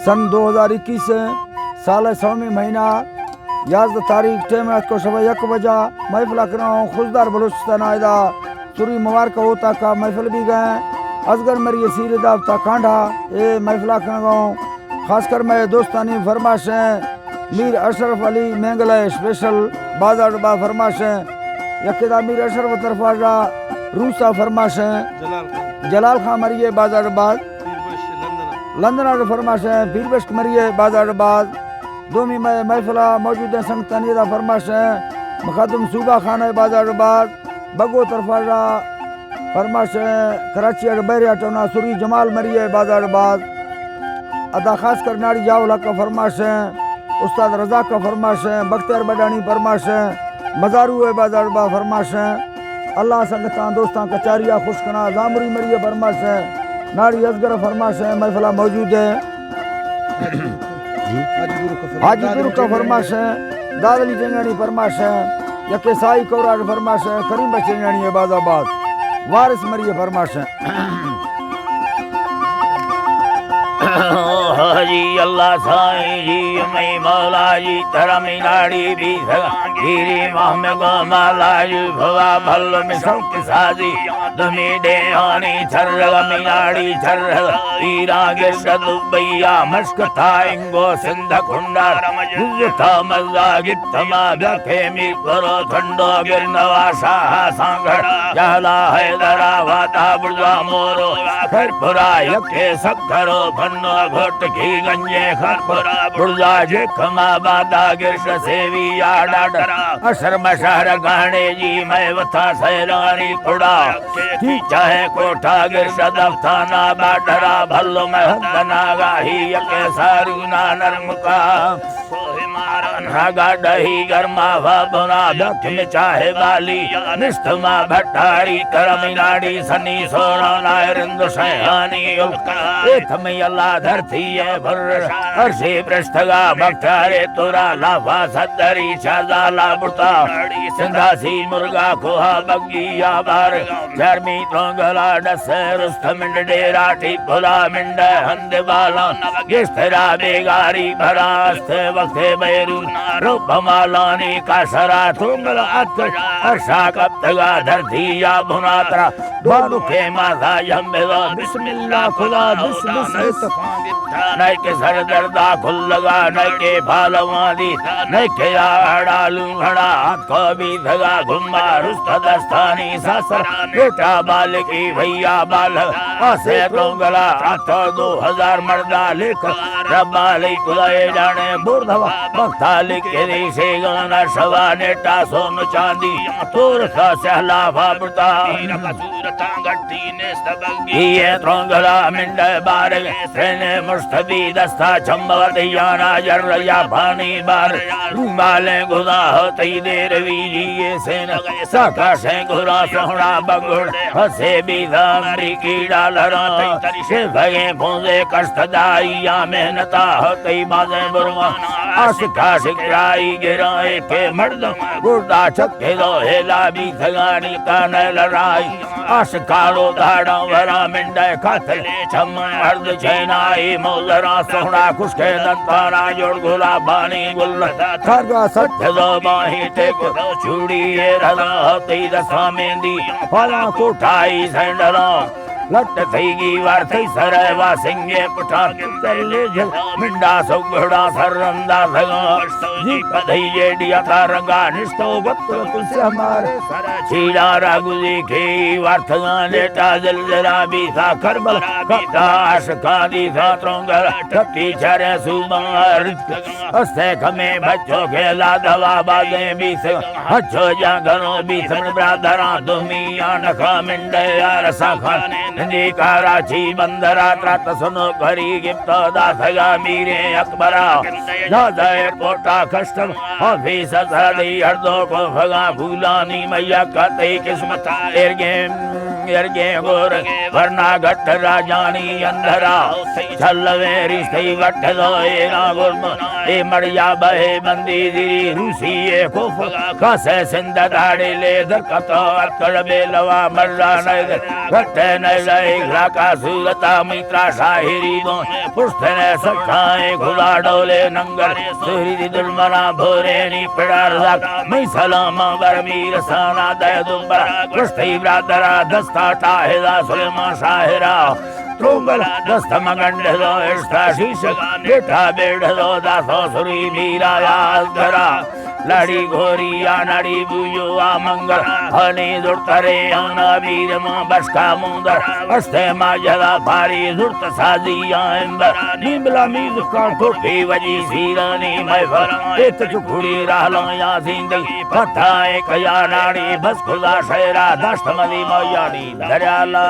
सन 2021 साल 100वीं महीना 11 तारीख टेम रात को सुबह 1 बजा महफिल कराऊँ खुशदार बलूचिस्तान आयदा सुरी मुबारक होता का महफिल भी गए असगर मरी सीर दावता कांडा ए महफिल कराऊँ खासकर मैं दोस्तानी फरमाशें मीर अशरफ अली मेंगला स्पेशल बाजार बा फरमाशें यकेदा मीर अशरफ तरफा रूसा फरमाशें जलाल खां मरिए बाजार बाद लंदन फरमाशें पीरबश्त मरिए बाजार बाद दोमी में महफिला मौजूद है संगतानी दा फरमाशें मुखादम सूबा खान बाजार बाद बगो तरफा फरमाशें कराची बहरिया टोना सुरी जमाल मरिए बाजार बाद अदा खास कर नाड़ी जावला का फरमाशें उस्ताद रजा का फरमाशें बख्तियार बडानी फरमाशें मजारू बाजार बा फरमाशें अल्लाह संगता दोस्तां कचारिया खुशकना जामरी मरिए फरमाशें नाड़ी असगर फरमाशें महफिला मौजूद है हाजी गुरु का फरमाशें दादली चंगानी फरमाशें यके साई कोराज फरमाशें करीम चंगानी बाजाबाद वारिस मरिए फरमाशें हरी अल्लाह साईं जी मैं मौला जी तरमी नाड़ी भी गिरी मोहम्म गो माला जी भवा भल्लो में सौक साजी दुमी देहानी छर्रग मिनाड़ी छर्रग ईरा गिरद दुबैया मस्क थाइंगो सिंध कुंडा जुजथा मजा गित्तमा भखे मी करो ठंडो गिरनवा शाह सांगड़ जहला हैदरा वादा बुर्जा मोरो खरपुरा यके सखरो भन्नो घोट की गंजे खरपुरा बुर्जा जेखमा बादा गिरश सेवी याडा डरा असर मशहर गाने जी मैं वथा सैरानी पुड़ा की चाहे कोठा गिरश दफ्ताना बाडरा भल्लो में हदना गाही यके सारूना नरमुका नागा दही गरमा भावना दख में चाहे वाली निष्ठमा भट्टारी करमिनाड़ी सनी सोना नायरिंद सहानी एथमे अल्लाह धरती है भर अर्शे पृष्ठगा भट्टारे तुरा लाभा सदरी शाजाला बुता सिंधासी मुर्गा कोहा बगिया बार जर्मी तोंगला डसे रुस्तमिंड डेरा टिपुला मिंड हंद बाला गिस्तरा बेगारी भरास्ते वक्ते बैरू रूप मालानी का सरा तुंगला अर्शा कप्तगा धरती या भुनात्रा बारू के माथा यम्बेला बिस्मिल्लाह खुदा नहीं के सर दर्दा खुल लगा नहीं के भालवादी नहीं के आड़ालू घड़ा हाथ को भी धगा घुमा रुस्त दस्तानी सासर बेटा बाल की भैया बाल आसे तोंगला हाथो 2000 मर्दा लिख रब्बा ले खुदाए जाने बुर्धवा बख्ता लिख के से गाना सवा नेटा सोन चांदी तोर सा सहला भाबता ये तोंगला मिंडे बार सेने मुस्तबी दस्ता चंबवत याना जर्या पानी बार रुमाले गुदा होती देर वीजी ये सेना साका से गुरा सोहना बगुड़ हसे भी दामरी कीड़ा लड़ा से भगे भोंजे कष्टदाइया मेहनता होती बाजे बुरमा आशिका शिकराई गिराए के मर्द गुर्दा चक्के दो हेला भी थगानी का न लड़ाई आशिकालो धाड़ा वरा मिंडे खातले छम मर्द चैनाई मोलरा सोहना खुशके दंतारा जोड़ गुला बानी गुल्ला खरगा सत्य दो बाही टेको चूड़ी ये रला होती दसा मेंदी फला कोठाई सेंडरा लट थईगी वार थई सरवा सिंगे पुठा कर ले जल मिंडा सुगड़ा सरंदा भगा जी पधई जेडिया था रंगा निस्तो वक्त तुसे हमारे छीड़ा रागुजी के वार थगा लेटा जलजरा भी था करबल काश कादी था त्रोंगर ठप्पी चरे सुमार अस्ते खमे बच्चों के ला दवा बागे भी से अच्छो जा घरों भी समण ब्रादरा दुमिया नखा मिंडे यार साखा नदी कराची बंदरा त्रात सुनो घरी गिफ्तो दासगा मीरे अकबरा दादाए पोटा कष्टम ऑफिस सदी हरदो को भगा भूलानी मैया कते किस्मत एरगे गोर वरना घट राजानी अंधरा छलवे रिश्ते घट दोए ना गुरम ए मरिया बहे बंदी दिरी रूसी ए खुफ कसे सिंध दाड़े ले दरकत अकड़ बेलवा मर्रा नय घट नय घाका सुगता मित्रा शाहिरी दो पुष्टने सखाए खुदा डोले नंगर सुरी दुलमना भोरेनी पिड़ार मैं सलामा बरमीर साना दय दुंबरा पुष्टि ब्रादरा दस्ता टाहेदा सुलेमा शाहिरा त्रोंगल दस्त मगंड दो इष्टा शीश बेटा बेड़ दो दासो सुरी मीरा यादरा लड़ी घोरी आनाड़ी बुझो आ मंगल हनी दुर्तरे आना वीर मां बसका मुंदर अस्ते माजला भारी दुर्त साजी आंबर नीमला मीज का ठोठी वजी सीरानी महफल एत चुखुड़ी रहला या जिंदगी पता एक या नाड़ी बस खुदा शेरा दस्त मदी मयानी दरियाला